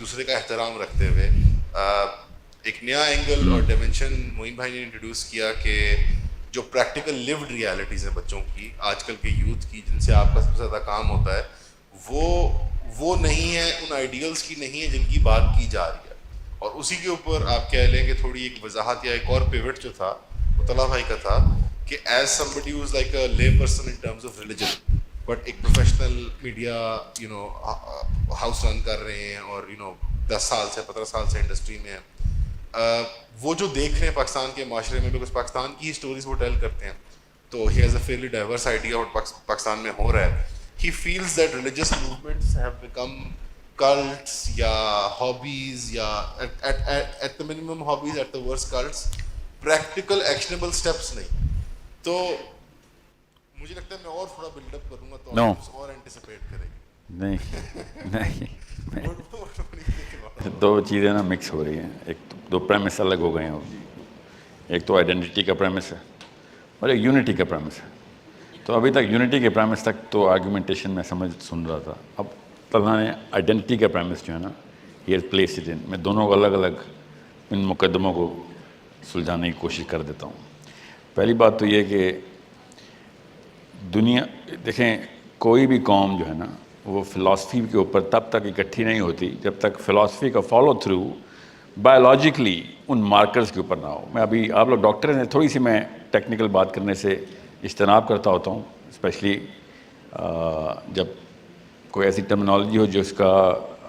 دوسرے کا احترام رکھتے ہوئے ایک نیا اینگل اور ڈائمنشن معین بھائی نے انٹروڈیوس کیا کہ جو پریکٹیکل لیوڈ ریالٹیز ہیں بچوں کی، آج کل کے یوتھ کی، جن سے آپ کا سب سے زیادہ کام ہوتا ہے، وہ نہیں ہے، ان آئیڈیلس کی نہیں ہے جن کی بات کی جا رہی ہے. اور اسی کے اوپر آپ کہہ لیں کہ تھوڑی ایک وضاحت یا ایک اور پیوٹ جو تھا مطلع بھائی کا تھا کہ as somebody who is like a lay person in terms of religion but ایک پروفیشنل میڈیا ہاؤس رن کر رہے ہیں اور 10 سال سے 15 سال سے انڈسٹری میں ہیں، وہ جو دیکھ رہے ہیں پاکستان کے معاشرے میں، بیکاز پاکستان کی اسٹوریز وہ ٹیل کرتے ہیں، تو he has a fairly diverse idea Pakistan میں ہو رہا ہے. He feels that religious movements have become cults یا ہابیز، یا at the minimum hobbies, at the worst cults, practical actionable steps نہیں. تو مجھے لگتا ہے میں اور تھوڑا بلڈ اپ کروں گا تو آڈینس اور اینٹیسپیٹ کرے گی. نہیں دو چیزیں نا مکس ہو رہی ہیں. ایک دو پریمس الگ ہو گئے ہیں. ایک تو آئیڈینٹی کا پریمس ہے اور ایک یونٹی کا پریمس ہے. تو ابھی تک یونٹی کے پریمس تک تو آرگومنٹیشن میں سن رہا تھا. اب اللہ نے آئیڈینٹی کا پریمس جو ہے نا، ہیئر پلیس اٹ ان، میں دونوں کو الگ الگ ان مقدموں کو سلجھانے کی کوشش کر دیتا ہوں. پہلی بات تو یہ کہ دنیا دیکھیں، کوئی بھی قوم جو ہے نا وہ فلاسفی کے اوپر تب تک اکٹھی نہیں ہوتی جب تک فلاسفی کا فالو تھرو بایولوجیکلی ان مارکرز کے اوپر نہ ہو. میں ابھی آپ لوگ ڈاکٹر ہیں، تھوڑی سی میں ٹیکنیکل بات کرنے سے اجتناب کرتا ہوتا ہوں، اسپیشلی جب کوئی ایسی ٹرمنالوجی ہو جو اس کا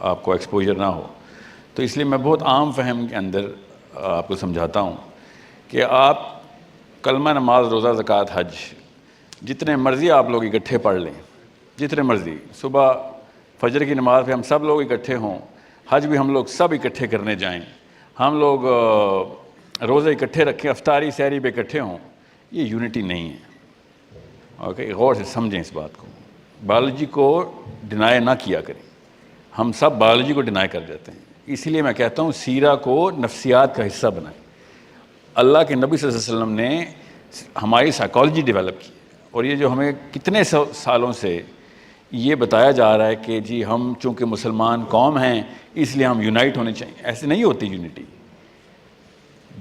آپ کو ایکسپوجر نہ ہو. تو اس لیے میں بہت عام فہم کے اندر آپ کو سمجھاتا ہوں کہ آپ کلمہ، نماز، روزہ، زکوٰۃ، حج جتنے مرضی آپ لوگ اکٹھے پڑھ لیں، جتنے مرضی، صبح فجر کی نماز پہ ہم سب لوگ اکٹھے ہوں، حج بھی ہم لوگ سب اکٹھے کرنے جائیں، ہم لوگ روزے اکٹھے رکھیں، افطاری سحری پہ اکٹھے ہوں، یہ یونٹی نہیں ہے. اوکے، غور سے سمجھیں اس بات کو. بایولوجی کو ڈینائی نہ کیا کریں. ہم سب بایولوجی کو ڈینائی کر دیتے ہیں. اسی لیے میں کہتا ہوں سیرہ کو نفسیات کا حصہ بنائیں. اللہ کے نبی صلی اللہ علیہ وسلم نے ہماری سائیکالوجی ڈیولپ کی، اور یہ جو ہمیں کتنے سالوں سے یہ بتایا جا رہا ہے کہ جی ہم چونکہ مسلمان قوم ہیں اس لیے ہم یونائٹ ہونے چاہیے. ایسے نہیں ہوتی یونٹی.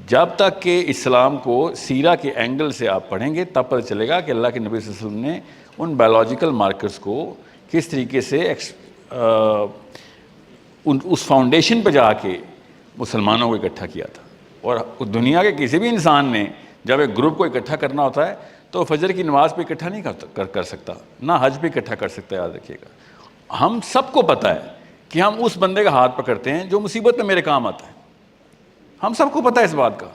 جب تک کہ اسلام کو سیرہ کے اینگل سے آپ پڑھیں گے تب پتہ چلے گا کہ اللہ کے نبی صلی اللہ علیہ وسلم نے ان بایولوجیکل مارکرز کو کس طریقے سے اس فاؤنڈیشن پہ جا کے مسلمانوں کو اکٹھا کیا تھا. اور دنیا کے کسی بھی انسان نے جب ایک گروپ کو اکٹھا کرنا ہوتا ہے تو فجر کی نماز پہ اکٹھا نہیں کر سکتا، نہ حج پہ اکٹھا کر سکتا. یاد رکھیے گا، ہم سب کو پتہ ہے کہ ہم اس بندے کا ہاتھ پکڑتے ہیں جو مصیبت میں میرے کام آتا ہے. ہم سب کو پتہ ہے اس بات کا.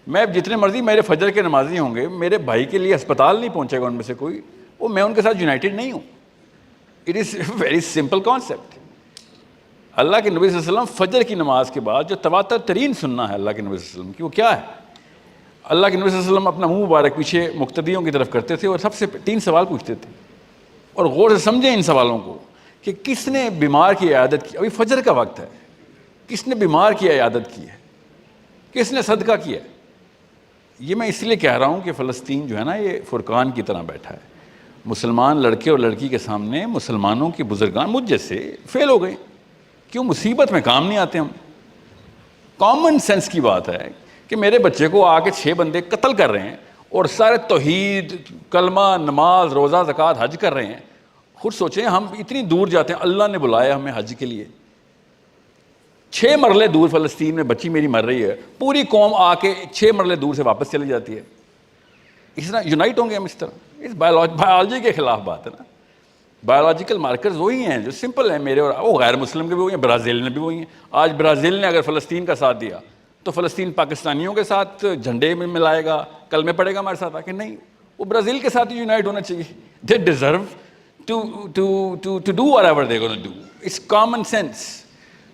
میں جتنے مرضی میرے فجر کے نمازی ہوں گے، میرے بھائی کے لیے ہسپتال نہیں پہنچے گا ان میں سے کوئی، وہ میں ان کے ساتھ یونائٹڈ نہیں ہوں. It is very simple concept. اللہ کے نبی صلی اللہ علیہ وسلم فجر کی نماز کے بعد جو تواتر ترین سننا ہے اللہ کے نبی صلی اللہ علیہ وسلم کی، وہ کیا ہے؟ اللہ کے نبی صلی اللہ علیہ وسلم اپنا منہ مبارک پیچھے مقتدیوں کی طرف کرتے تھے اور سب سے 3 سوال پوچھتے تھے. اور غور سے سمجھیں ان سوالوں کو کہ کس نے بیمار کی عیادت کی؟ ابھی فجر کا وقت ہے. کس نے بیمار کی عیادت کی ہے؟ کس نے صدقہ کیا ہے؟ یہ میں اس لیے کہہ رہا ہوں کہ فلسطین جو ہے نا یہ فرقان کی طرح بیٹھا ہے. مسلمان لڑکے اور لڑکی کے سامنے مسلمانوں کے بزرگان مجھ جیسے فیل ہو گئے. کیوں؟ مصیبت میں کام نہیں آتے ہم. کامن سینس کی بات ہے کہ میرے بچے کو آ کے 6 بندے قتل کر رہے ہیں اور سارے توحید، کلمہ، نماز، روزہ، زکوٰۃ، حج کر رہے ہیں. خود سوچیں ہم اتنی دور جاتے ہیں، اللہ نے بلایا ہمیں حج کے لیے. 6 مرلے دور فلسطین میں بچی میری مر رہی ہے، پوری قوم آ کے 6 مرلے دور سے واپس چلی جاتی ہے. اس طرح یونائٹ ہوں گے ہم اس طرح؟ اس بایولوجی کے خلاف بات ہے نا. بایولوجیکل مارکرز وہی ہیں جو سمپل ہیں میرے، اور وہ غیر مسلم کے بھی وہی ہیں، برازیل نے بھی وہی ہیں. آج برازیل نے اگر فلسطین کا ساتھ دیا تو فلسطین پاکستانیوں کے ساتھ جھنڈے میں ملائے گا، کلمے پڑھے گا ہمارے ساتھ آ کے؟ نہیں، وہ برازیل کے ساتھ ہی یونائٹ ہونا چاہیے. They deserve to do whatever they gonna do. It's common sense.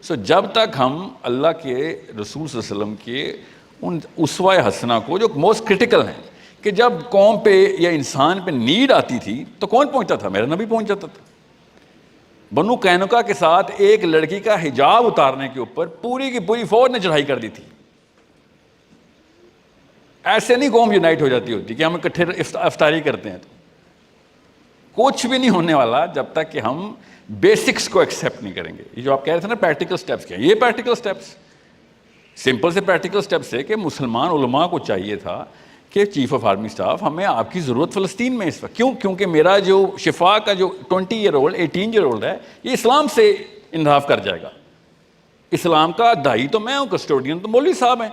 So جب تک ہم اللہ کے رسول صلی اللہ علیہ وسلم کے ان اسوہ حسنہ کو جو موسٹ کرٹیکل ہیں، کہ جب قوم پہ یا انسان پہ نیڈ آتی تھی تو کون پہنچتا تھا؟ میرا نبی پہنچ جاتا تھا. بنو قینقاع کے ساتھ ایک لڑکی کا حجاب اتارنے کے اوپر پوری کی پوری فوج نے چڑھائی کر دی تھی. ایسے نہیں قوم یونائٹ ہو جاتی ہوتی کہ ہم اکٹھے افطاری کرتے ہیں. کچھ بھی نہیں ہونے والا جب تک کہ ہم بیسکس کو ایکسیپٹ نہیں کریں گے. یہ جو آپ کہہ رہے تھے نا پریکٹیکل سٹیپس کیا، یہ پریکٹیکل سٹیپس سمپل سے پریکٹیکل سٹیپس ہے کہ مسلمان علماء کو چاہیے تھا کہ چیف آف آرمی اسٹاف ہمیں آپ کی ضرورت فلسطین میں اس وقت. کیوں؟ کیونکہ میرا جو شفا کا جو 20 ایئر اولڈ 18 ایئر اولڈ ہے یہ اسلام سے انحراف کر جائے گا. اسلام کا داعی تو میں ہوں، کسٹوڈین تو مولوی صاحب ہیں.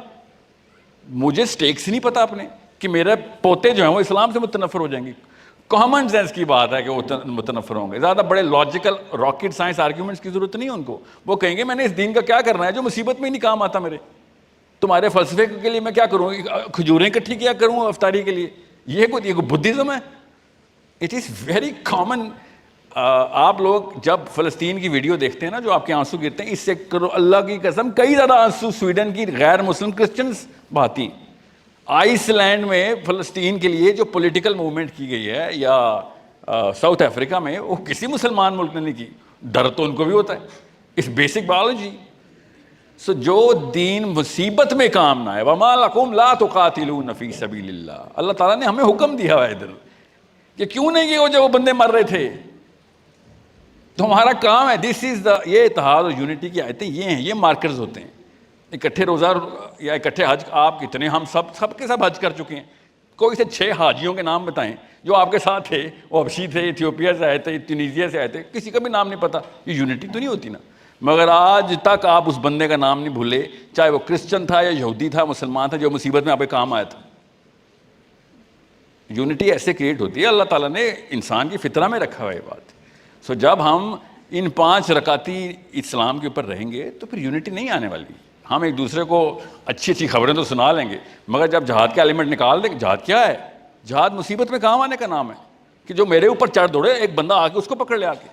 مجھے سٹیکس نہیں پتہ اپنے کہ میرے پوتے جو ہیں وہ اسلام سے متنفر ہو جائیں گے. کامن سینس کی بات ہے کہ وہ متنفر ہوں گے. زیادہ بڑے لاجیکل راکٹ سائنس آرگیومنٹس کی ضرورت نہیں ہے ان کو. وہ کہیں گے میں نے اس دین کا کیا کرنا ہے جو مصیبت میں ہی نہیں کام آتا میرے. تمہارے فلسفے کے لیے میں کیا کروں، کھجوریں اکٹھی کیا کروں افطاری کے لیے. یہ کوئی بدھزم ہے. It is very common. آپ لوگ جب فلسطین کی ویڈیو دیکھتے ہیں نا جو آپ کے آنسو گرتے ہیں، اس سے کرو اللہ کی قسم کئی زیادہ آنسو سویڈن کی غیر مسلم کرسچنز بہاتی ہیں. آئس لینڈ میں فلسطین کے لیے جو پولیٹیکل موومنٹ کی گئی ہے یا ساؤتھ افریقہ میں، وہ کسی مسلمان ملک نے نہیں کی. ڈر تو ان کو بھی ہوتا ہے. اس بیسک بایولوجی. سو جو دین مصیبت میں کام نہ ہے، وَمَا لَكُمْ لَا تُقَاتِلُونَ فِي سَبِيلِ اللَّهِ، اللہ تعالیٰ نے ہمیں حکم دیا ہے ادھر کہ کیوں نہیں کیا جب وہ بندے مر رہے تھے. تو ہمارا کام ہے. دس از یہ اتحاد اور یونٹی کی آیتیں یہ ہیں، یہ مارکرز ہوتے ہیں. اکٹھے روزہ یا اکٹھے حج، آپ کتنے، ہم سب کے سب حج کر چکے ہیں. کوئی سے 6 حاجیوں کے نام بتائیں جو آپ کے ساتھ تھے. وہ حبشی تھے، ایتھیوپیا سے آئے تھے، ٹونیزیا سے آئے تھے. کسی کا بھی نام نہیں پتہ. یہ یونٹی تو نہیں ہوتی نا. مگر آج تک آپ اس بندے کا نام نہیں بھولے، چاہے وہ کرسچن تھا یا یہودی تھا، مسلمان تھا، جو مصیبت میں آپ کے کام آیا تھا. یونٹی ایسے کریٹ ہوتی ہے. اللہ تعالیٰ نے انسان کی فطرہ میں رکھا ہوا یہ بات. سو جب ہم ان 5 رکعتی اسلام کے اوپر رہیں گے تو پھر یونٹی نہیں آنے والی. ہم ایک دوسرے کو اچھی اچھی خبریں تو سنا لیں گے، مگر جب جہاد کا ایلیمنٹ نکال دیں گے. جہاد کیا ہے؟ جہاد مصیبت میں کام آنے کا نام ہے کہ جو میرے اوپر چڑھ دوڑے، ایک بندہ آ کے اس کو پکڑ لے آ کے.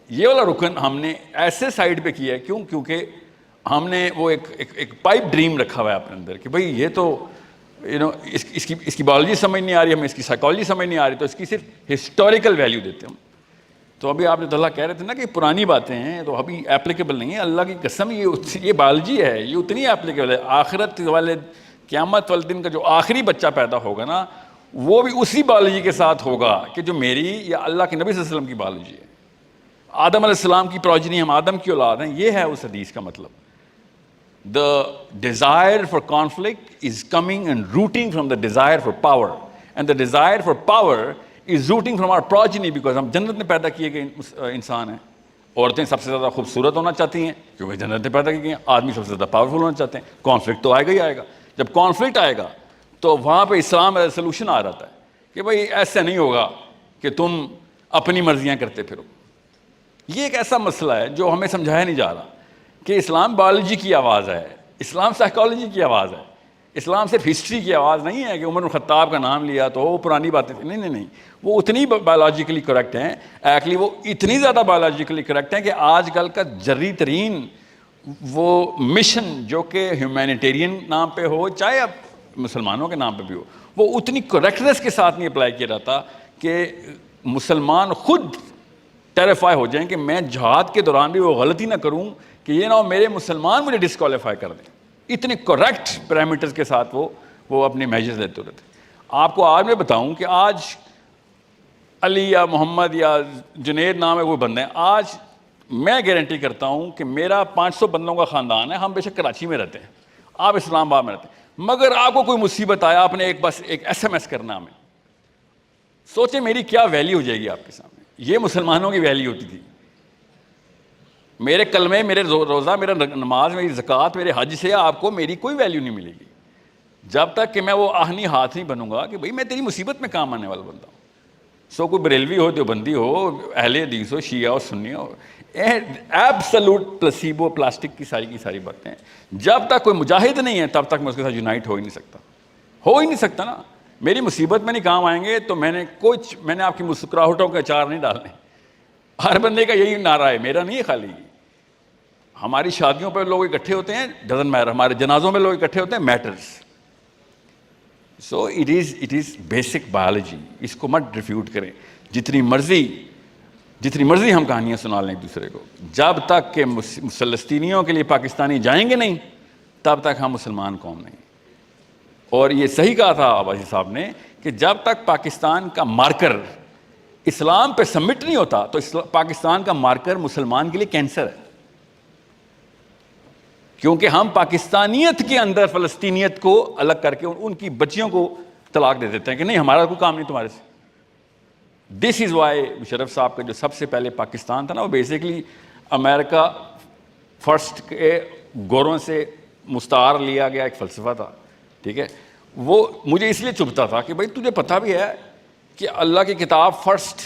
یہ والا رکن ہم نے ایسے سائڈ پہ کیا ہے. کیوں؟ کیونکہ ہم نے وہ ایک پائپ ڈریم رکھا ہوا ہے اپنے اندر کہ بھئی یہ تو اس کی بایولوجی سمجھ نہیں آ رہی، ہمیں اس کی سائیکالوجی سمجھ نہیں آ رہی، تو اس کی صرف ہسٹوریکل ویلیو دیتے ہیں. تو ابھی آپ جو اللہ کہہ رہے تھے نا کہ پرانی باتیں ہیں تو ابھی اپلیکیبل نہیں ہے. اللہ کی قسم یہ بایولوجی ہے، یہ اتنی اپلیکیبل ہے. آخرت والے قیامت والے دن کا جو آخری بچہ پیدا ہوگا نا، وہ بھی اسی بایولوجی کے ساتھ ہوگا کہ جو میری یا اللہ کے نبی صلی اللہ علیہ وسلم کی بایولوجی ہے. آدم علیہ السلام کی پروجنی، ہم آدم کی اولاد ہیں. یہ ہے اس حدیث کا مطلب. The desire for conflict is coming and rooting from the desire for power, and the desire for power is rooting from our progeny, because ہم جنت میں پیدا کیے گئے انسان ہیں. عورتیں سب سے زیادہ خوبصورت ہونا چاہتی ہیں کیونکہ جنت میں پیدا کی گئی ہیں. آدمی سب سے زیادہ پاورفل ہونا چاہتے ہیں. کانفلکٹ تو آئے گا ہی آئے گا. جب کانفلکٹ آئے گا تو وہاں پہ اسلام کا سلوشن آ رہا ہے کہ بھائی ایسا نہیں ہوگا کہ تم اپنی مرضیاں کرتے پھرو. یہ ایک ایسا مسئلہ ہے جو ہمیں سمجھایا نہیں جا رہا کہ اسلام بایولوجی کی آواز ہے، اسلام سائیکالوجی کی آواز ہے. اسلام صرف ہسٹری کی آواز نہیں ہے کہ عمر بن خطاب کا نام لیا تو وہ پرانی باتیں تھیں. نہیں، وہ اتنی بایولوجیکلی کریکٹ ہیں. ایکچولی وہ اتنی زیادہ بایولوجیکلی کریکٹ ہیں کہ آج کل کا جری ترین وہ مشن جو کہ ہیومینیٹیرین نام پہ ہو، چاہے اب مسلمانوں کے نام پہ بھی ہو، وہ اتنی کریکٹنس کے ساتھ نہیں اپلائی کیا جاتا کہ مسلمان خود ٹیریفائی ہو جائیں کہ میں جہاد کے دوران بھی وہ غلطی نہ کروں کہ یہ نہ ہو میرے مسلمان مجھے ڈسکوالیفائی کر دیں. اتنے کریکٹ پیرامیٹرز کے ساتھ وہ اپنے میجرز لیتے رہتے. آپ کو آج میں بتاؤں کہ آج علی یا محمد یا جنید نام ہے وہ بندے ہیں. آج میں گارنٹی کرتا ہوں کہ میرا 500 بندوں کا خاندان ہے. ہم بے شک کراچی میں رہتے ہیں، آپ اسلام آباد میں رہتے ہیں، مگر آپ کو کوئی مصیبت آیا، آپ نے بس ایک SMS کرنا ہمیں. سوچیں میری کیا ویلیو ہو جائے گی آپ کے سامنے. یہ مسلمانوں کی ویلیو ہوتی تھی. میرے کلمے، میرے روزہ، میرا نماز، میری زکوٰۃ، میرے حج سے آپ کو میری کوئی ویلیو نہیں ملے گی جب تک کہ میں وہ آہنی ہاتھ نہیں بنوں گا کہ بھئی میں تیری مصیبت میں کام آنے والا بندہ ہوں. سو کوئی بریلوی ہو، دیوبندی ہو، اہل حدیث ہو، شیعہ ہو، سنی ہو، ایبسلوٹ پلسیبو پلاسٹک کی ساری باتیں. جب تک کوئی مجاہد نہیں ہے تب تک میں اس کے ساتھ یونائٹ ہو ہی نہیں سکتا نا. میری مصیبت میں نہیں کام آئیں گے تو میں نے آپ کی مسکراہٹوں کے اچار نہیں ڈالنے. ہر بندے کا یہی نعرہ ہے، میرا نہیں ہے خالی. ہماری شادیوں پہ لوگ اکٹھے ہوتے ہیں، ڈزنٹ میٹر. ہمارے جنازوں میں لوگ اکٹھے ہوتے ہیں، matters. So it is basic biology. اس کو مت ریفیوٹ کریں. جتنی مرضی ہم کہانیاں سنا لیں ایک دوسرے کو، جب تک کہ فلسطینیوں کے لیے پاکستانی جائیں گے نہیں تب تک ہم مسلمان قوم نہیں. اور یہ صحیح کہا تھا عباسی صاحب نے کہ جب تک پاکستان کا مارکر اسلام پہ سبمٹ نہیں ہوتا تو پاکستان کا مارکر مسلمان کے لیے کینسر ہے. کیونکہ ہم پاکستانیت کے اندر فلسطینیت کو الگ کر کے ان کی بچیوں کو طلاق دے دیتے ہیں کہ نہیں ہمارا کوئی کام نہیں تمہارے سے. دس از وائی مشرف صاحب کا جو سب سے پہلے پاکستان تھا نا وہ بیسکلی امریکہ فرسٹ کے گوروں سے مستعار لیا گیا ایک فلسفہ تھا. ٹھیک ہے, وہ مجھے اس لیے چبھتا تھا کہ بھائی تجھے پتہ بھی ہے کہ اللہ کی کتاب فرسٹ,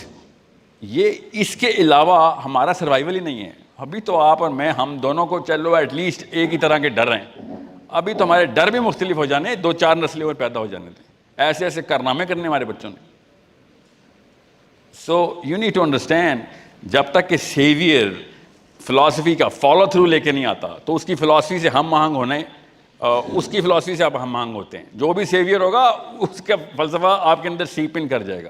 یہ اس کے علاوہ ہمارا سروائیول ہی نہیں ہے. ابھی تو آپ اور میں ہم دونوں کو چلو ایٹ لیسٹ ایک ہی طرح کے ڈر ہیں, ابھی تو ہمارے ڈر بھی مختلف ہو جانے, 2-4 نسلیں اور پیدا ہو جانے تھے, ایسے ایسے کارنامے کرنے ہمارے بچوں نے. So you need to understand, جب تک کہ سیویئر فلاسفی کا فالو تھرو لے کے نہیں آتا تو اس کی فلاسفی سے ہم آہنگ ہونے, اس کی فلاسفی سے آپ ہم آہنگ ہوتے ہیں. جو بھی سیویئر ہوگا اس کا فلسفہ آپ کے اندر سیپ ان کر جائے گا.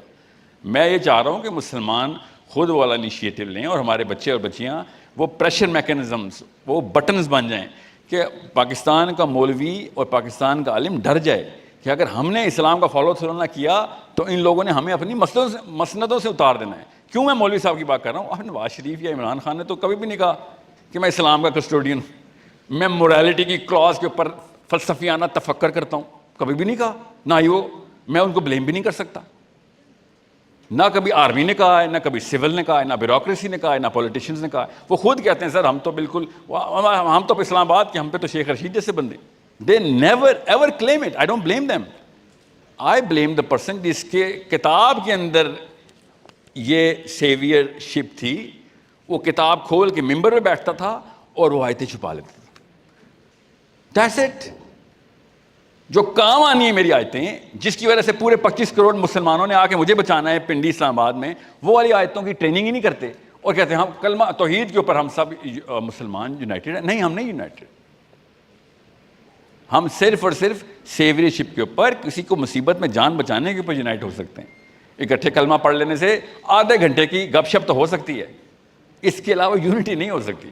میں یہ چاہ رہا ہوں کہ مسلمان خود والا انیشیٹو لیں اور ہمارے بچے اور بچیاں وہ پریشر میکینزمز, وہ بٹنز بن جائیں کہ پاکستان کا مولوی اور پاکستان کا عالم ڈر جائے کہ اگر ہم نے اسلام کا فالو تھرو نہ کیا تو ان لوگوں نے ہمیں اپنی مسندوں سے اتار دینا ہے. کیوں میں مولوی صاحب کی بات کر رہا ہوں؟ اب نواز شریف یا عمران خان نے تو کبھی بھی نہیں کہا کہ میں اسلام کا کسٹوڈین ہوں, میں موریلٹی کی کلاز کے اوپر فلسفیانہ تفکر کرتا ہوں, کبھی بھی نہیں کہا. نہ ہی وہ, میں ان کو بلیم بھی نہیں کر سکتا. نہ کبھی آرمی نے کہا ہے, نہ کبھی سول نے کہا ہے, نہ بیوروکریسی نے کہا ہے, نہ پولیٹیشینز نے کہا ہے. وہ خود کہتے ہیں سر ہم تو بالکل, ہم تو اسلام آباد کے, ہم پہ تو شیخ رشید جیسے بندے. They never ever claim it. I don't blame them, I blame the person جس کے کتاب کے اندر یہ سیویئر شپ تھی. وہ کتاب کھول کے ممبر پہ بیٹھتا تھا اور وہ آیتیں چھپا لیتا تھا. That's it. جو کام آنی ہے میری آیتیں, جس کی وجہ سے پورے 25 کروڑ مسلمانوں نے آ کے مجھے بچانا ہے پنڈی اسلام آباد میں, وہ والی آیتوں کی ٹریننگ ہی نہیں کرتے اور کہتے ہیں ہم کلمہ توحید کے اوپر ہم سب مسلمان یونائٹڈ ہیں. نہیں, ہم نہیں یونائٹڈ. ہم صرف اور صرف سیوری شپ کے اوپر, کسی کو مصیبت میں جان بچانے کے اوپر یونائٹ ہو سکتے ہیں. اکٹھے کلمہ پڑھ لینے سے آدھے گھنٹے کی گپ شپ تو ہو سکتی ہے, اس کے علاوہ یونٹی نہیں ہو سکتی.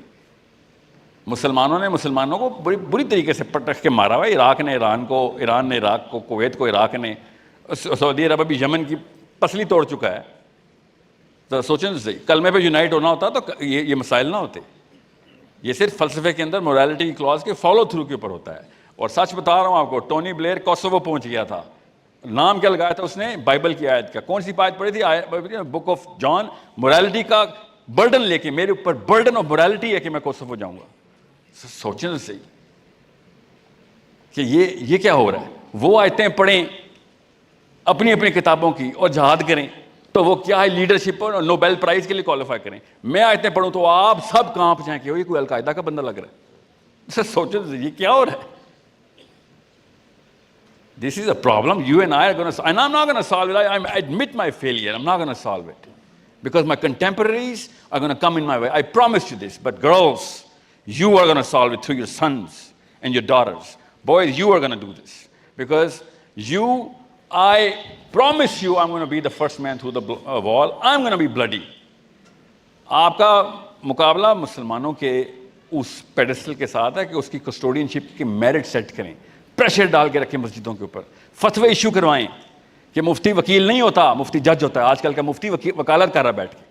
مسلمانوں نے مسلمانوں کو بری طریقے سے پٹخ کے مارا ہوا ہے. عراق نے ایران کو, ایران نے عراق کو, کویت کو عراق نے, سعودی عرب ابھی یمن کی پسلی توڑ چکا ہے. تو سوچیں تو صحیح, کلمے پہ یونائٹ ہونا ہوتا تو یہ مسائل نہ ہوتے. یہ صرف فلسفے کے اندر موریلٹی کی کلاز کے فالو تھرو کے اوپر ہوتا ہے. اور سچ بتا رہا ہوں آپ کو, ٹونی بلیئر کوسوو پہنچ گیا تھا. نام کیا لگایا تھا اس نے؟ بائبل کی آیت کا. کون سی آیت پڑھی تھی؟ Book of John. موریلٹی کا برڈن لے کے, میرے اوپر برڈن آف موریلٹی ہے کہ میں کوسوو جاؤں گا. سوچیں تو صحیح کہ یہ کیا ہو رہا ہے. وہ آیتیں پڑھیں اپنی اپنی کتابوں کی اور جہاد کریں تو وہ کیا ہے, لیڈرشپ اور نوبیل پرائز کے لیے کوالیفائی کریں. میں آیتیں پڑھوں تو آپ سب کانپ جائیں کہ یہ کوئی القاعدہ کا بندہ لگ رہا ہے. سوچیں تو یہ کیا ہو رہا ہے. This is a problem you and I are going to, and I'm not going to solve it. I admit my failure. I'm not going to solve it because my contemporaries are going to come in my way. I promise you this. But girls, you are going to solve it through your sons and your daughters. Boys, you are going to do this because I promise you, I'm going to be the first man through the wall. I'm going to be bloody. آپ کا مقابلہ مسلمانوں کے اس pedestal کے ساتھ ہے کہ اس کی کسٹوڈین شپ کی میرٹ سیٹ کریں, پریشر ڈال کے رکھیں مسجدوں کے اوپر, فتوے ایشو کروائیں کہ مفتی وکیل نہیں ہوتا, مفتی جج ہوتا ہے. آج کل کا مفتی وکالت کر رہا بیٹھ کے.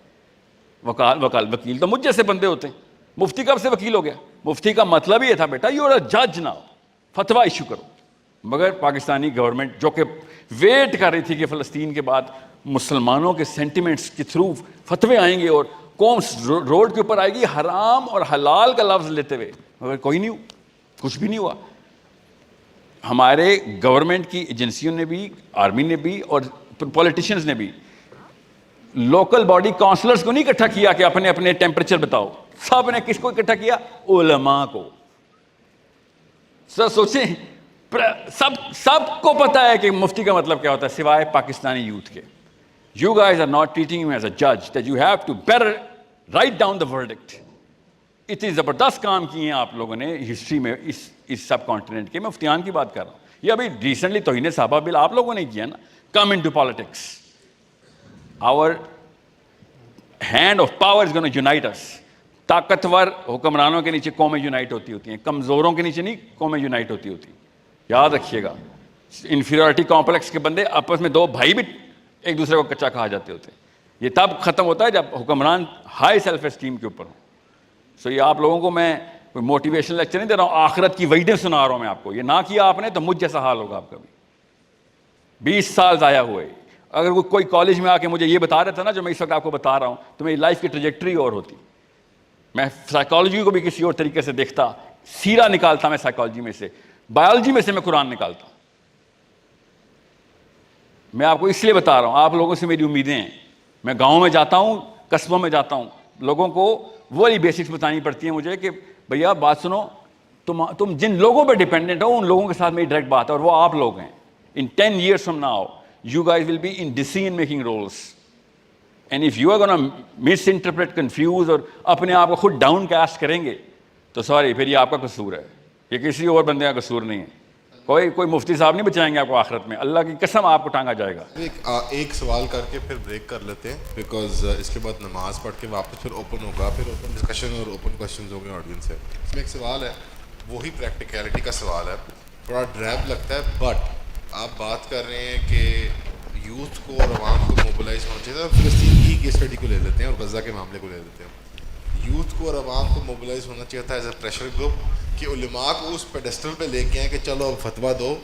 وکیل تو مجھ جیسے بندے ہوتے ہیں. مفتی کب سے وکیل ہو گیا؟ مفتی کا مطلب یہ تھا بیٹا یو آر اے جج ناؤ, فتویٰ ایشو کرو. مگر پاکستانی گورنمنٹ جو کہ ویٹ کر رہی تھی کہ فلسطین کے بعد مسلمانوں کے سینٹیمنٹس کے تھرو فتوے آئیں گے اور قوم روڈ کے اوپر آئے گی حرام اور حلال کا لفظ لیتے ہوئے, مگر کوئی نہیں ہوا, کچھ بھی نہیں ہوا. ہمارے گورنمنٹ کی ایجنسیوں نے بھی, آرمی نے بھی اور پولیٹیشینز نے بھی لوکل باڈی کونسلرز کو نہیں اکٹھا کیا کہ اپنے اپنے ٹیمپریچر بتاؤ. سب نے کس کو اکٹھا کیا؟ علماء کو. سر سوچیں, سب کو پتا ہے کہ مفتی کا مطلب کیا ہوتا ہے سوائے پاکستانی یوتھ کے. You guys are not treating him as a judge that you have to better write down the verdict. اتنی زبردست کام کیے ہیں آپ لوگوں نے ہسٹری میں اس سب کانٹیننٹ کے. میں مفتیان کی بات کر رہا ہوں. یہ ابھی ریسنٹلی توہین صحابہ بل آپ لوگوں نے کیا نا. Come into politics. Our hand of power is gonna unite us. طاقتور حکمرانوں کے نیچے قومیں یونائٹ ہوتی ہیں, کمزوروں کے نیچے نہیں قومیں یونائٹ ہوتی. یاد رکھیے گا. انفیریورٹی کمپلیکس کے بندے آپس میں دو بھائی بھی ایک دوسرے کو کچا کہا جاتے ہوتے ہیں. یہ تب ختم ہوتا ہے جب حکمران ہائی سیلف اسٹیم کے اوپر ہوں. سو یہ آپ لوگوں کو میں کوئی موٹیویشنل لیکچر نہیں دے رہا ہوں, آخرت کی وعیدیں سنا رہا ہوں میں آپ کو. یہ نہ کیا آپ نے تو مجھ جیسا حال ہوگا آپ کا بھی. 20 سال ضائع ہوئے. اگر کوئی کالج میں آ کے مجھے یہ بتا رہا تھا نا جو میں اس وقت آپ کو بتا رہا ہوں, تو میری لائف کی ٹریجیکٹری اور ہوتی. میں سائیکالوجی کو بھی کسی اور طریقے سے دیکھتا, سیرا نکالتا میں سائیکالوجی میں سے, بایولوجی میں سے میں قرآن نکالتا. میں آپ کو اس لیے بتا رہا ہوں, آپ لوگوں سے میری امیدیں ہیں. میں گاؤں میں جاتا ہوں, قصبوں میں جاتا ہوں, لوگوں کو وہی بیسکس بتانی پڑتی ہیں مجھے کہ بھیا بات سنو, تم جن لوگوں پہ ڈیپینڈنٹ ہو ان لوگوں کے ساتھ میری ڈائریکٹ بات ہے, اور وہ آپ لوگ ہیں. In 10 years from now, you guys will be in decision-making roles. And if you are going to misinterpret, confuse اور اپنے آپ کو خود ڈاؤن کاسٹ کریں گے تو سوری, پھر یہ آپ کا قصور ہے, یہ کسی اور بندے کا قصور نہیں ہے. کوئی مفتی صاحب نہیں بچائیں گے آپ کو آخرت میں, اللہ کی قسم آپ کو ٹانگا جائے گا. ایک سوال کر کے پھر بریک کر لیتے ہیں, بیکاز اس کے بعد نماز پڑھ کے واپس پھر اوپن ہوگا, پھر اوپن ڈسکشن اور اوپن کوشچنز ہوں گے آڈینس سے. اس میں ایک سوال ہے, وہی پریکٹیکلٹی کا سوال ہے, تھوڑا ڈریب لگتا ہے, بٹ آپ بات کر رہے ہیں کہ یوتھ کو اور عوام کو موبلائز ہونا چاہیے. فلسطین کی کیس اسٹڈی کو لے لیتے ہیں اور غزہ کے معاملے کو لے لیتے ہیں. یوتھ کو اور عوام کو موبلائز ہونا چاہیے تھا ایز اے پریشر گروپ کہ علماء کو اس پیڈسٹل پہ لے کے آئیں کہ چلو اب فتویٰ دو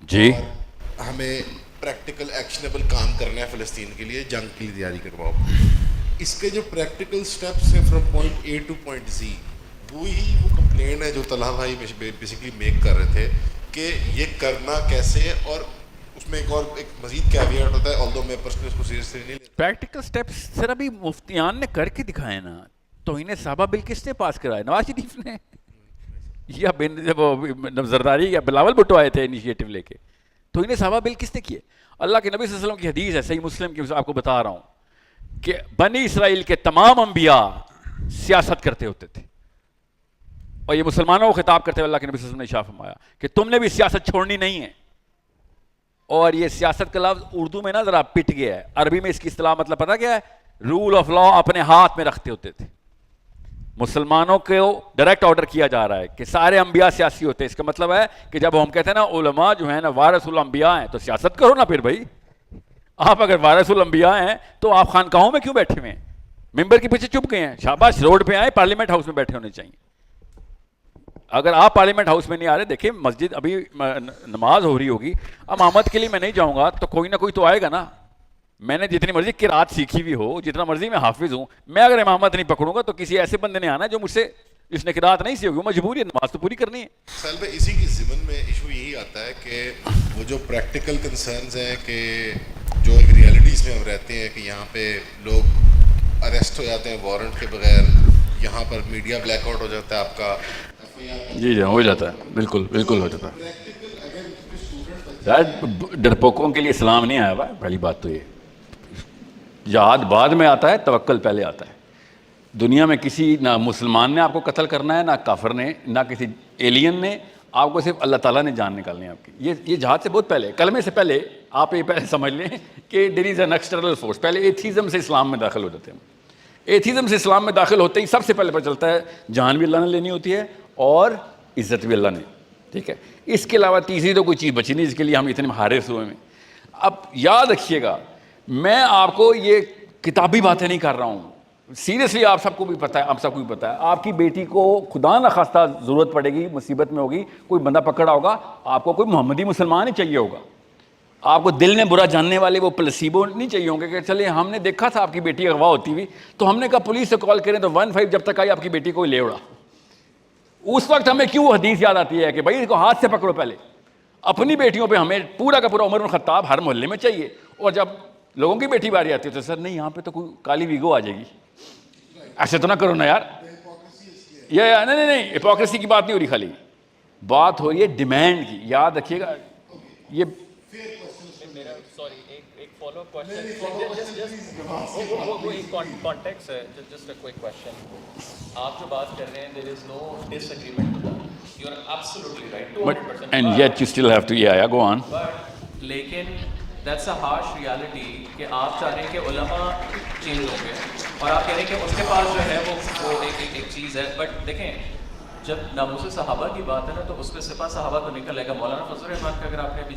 جی, اور ہمیں پریکٹیکل ایکشنیبل کام کرنا ہے فلسطین کے لیے, جنگ کی تیاری کرواؤ. اس کے جو پریکٹیکل اسٹیپس ہیں from point A to point Z, وہی وہ کمپلین ہے جو طلحہ بھائی بیسیکلی میک کر رہے تھے کہ یہ کرنا کیسے ہے. اور اس میں ایک مزید کیویٹ ہوتا ہے, آلدو میں پرسنلی اس کو سیریسلی نہیں لیتا. پریکٹیکل سٹیپس سر ابھی مفتیان نے کر کے دکھائے نا. توہین صحابہ بل کس نے پاس کرایا؟ نواز شریف نے, یا زرداری یا بلاول بھٹو آئے تھے انیشیٹو لے کے. توہین صحابہ بل کس نے کیے؟ اللہ کے نبی صلی اللہ علیہ وسلم کی حدیث ہے صحیح مسلم کی, آپ کو بتا رہا ہوں کہ بنی اسرائیل کے تمام انبیاء سیاست کرتے ہوتے تھے, اور یہ مسلمانوں کو خطاب کرتے ہوئے اللہ کے نبی صلی اللہ علیہ وسلم نے ارشاد فرمایا کہ تم نے بھی سیاست چھوڑنی نہیں ہے. اور یہ سیاست کا لفظ اردو میں نا ذرا پٹ گیا ہے, عربی میں اس کی اصطلاح مطلب پتہ کیا ہے؟ رول آف لا اپنے ہاتھ میں رکھتے ہوتے تھے. مسلمانوں کو ڈائریکٹ آرڈر کیا جا رہا ہے کہ سارے انبیاء سیاسی ہوتے ہیں. اس کا مطلب ہے کہ جب ہم کہتے ہیں نا علماء جو ہیں نا وارث الانبیاء ہیں, تو سیاست کرو نا پھر بھائی. آپ اگر وارث الانبیاء ہیں تو آپ خانقاہوں میں کیوں بیٹھے ہوئے ہیں, ممبر کے پیچھے چپ گئے ہیں؟ شاباش, روڈ پہ آئے, پارلیمنٹ ہاؤس میں بیٹھے ہونے چاہیے. اگر آپ پارلیمنٹ ہاؤس میں نہیں آ رہے, دیکھیں مسجد ابھی نماز ہو رہی ہوگی, امامت کے لیے میں نہیں جاؤں گا تو کوئی نہ کوئی تو آئے گا نا. میں نے جتنی مرضی قرات سیکھی ہوئی ہو, جتنا مرضی میں حافظ ہوں, میں اگر امامت نہیں پکڑوں گا تو کسی ایسے بندے نے آنا جو مجھ سے اس نے قرات نہیں سی ہوگی, مجبوری ہے, نماز تو پوری کرنی ہے. سال میں اسی کی ضمن میں ایشو یہی آتا ہے کہ وہ جو پریکٹیکل کنسرنز ہیں کہ جو ایک ریئلٹیز میں ہم رہتے ہیں کہ یہاں پہ لوگ اریسٹ ہو جاتے ہیں وارنٹ کے بغیر, یہاں پر میڈیا بلیک آؤٹ ہو جاتا ہے آپ کا. جی ہو جاتا ہے, بالکل ہو جاتا ہے. ڈرپوکوں کے لیے اسلام نہیں آیا ہوا, پہلی بات تو یہ. جہاد بعد میں آتا ہے, توکل پہلے آتا ہے. دنیا میں کسی نہ مسلمان نے آپ کو قتل کرنا ہے, نہ کافر نے, نہ کسی ایلین نے. آپ کو صرف اللہ تعالیٰ نے جان نکالنی ہے آپ کی. یہ جہاد سے بہت پہلے, کلمے سے پہلے آپ یہ پہلے سمجھ لیں کہ دیر از این ایکسٹرنل فورس. پہلے ایتھیزم سے اسلام میں داخل ہو جاتے ہیں. ایتھیزم سے اسلام میں داخل ہوتے ہی سب سے پہلے پتہ چلتا ہے جان بھی اللہ نے لینی ہوتی ہے اور عزت بھی اللہ نے, ٹھیک ہے. اس کے علاوہ تیسری تو کوئی چیز بچی نہیں جس کے لیے ہم اتنے حارث ہوئے ہیں. اب یاد رکھیے گا, میں آپ کو یہ کتابی باتیں نہیں کر رہا ہوں, سیریسلی آپ سب کو بھی پتہ ہے, آپ سب کو بھی پتہ ہے. آپ کی بیٹی کو خدا نہ خواستہ ضرورت پڑے گی, مصیبت میں ہوگی, کوئی بندہ پکڑا ہوگا, آپ کو کوئی محمدی مسلمان ہی چاہیے ہوگا. آپ کو دل میں برا جاننے والے وہ پلسیبو نہیں چاہیے ہوں گے کہ چلے ہم نے دیکھا تھا آپ کی بیٹی اغوا ہوتی ہوئی, تو ہم نے کہا پولیس سے کال کریں, تو 15 جب تک آئی آپ کی بیٹی کو لے اڑا. اس وقت ہمیں کیوں حدیث یاد آتی ہے کہ بھائی اس کو ہاتھ سے پکڑو پہلے. اپنی بیٹیوں پہ ہمیں پورا کا پورا عمر بن خطاب ہر محلے میں چاہیے, اور جب لوگوں کی بیٹی باری آتی ہے تو سر نہیں یہاں پہ تو کوئی کالی ویگو آ جائے گی, ایسے تو نہ کرو نا یار. یہ نہیں, ہپوکریسی کی بات نہیں ہو رہی, خالی بات ہو رہی ہے ڈیمانڈ کی. یاد رکھیے گا یہ آپ جو بات کر رہے ہیں there is no disagreement to that. You are absolutely right. 200%. and yet you still have to go on. But لیکن that's a harsh reality کہ آپ چاہ رہے ہیں کہ علماء چینج ہوں گے اور آپ کہہ رہے ہیں کہ اس کے پاس جو ہے وہ ایک چیز ہے. بٹ دیکھیں جب ناموس صحابہ کی بات ہے نا تو اس پہ سپاہ صحابہ تو نکل آئے گا. مولانا فضل الرحمان کا اگر آپ نے ابھی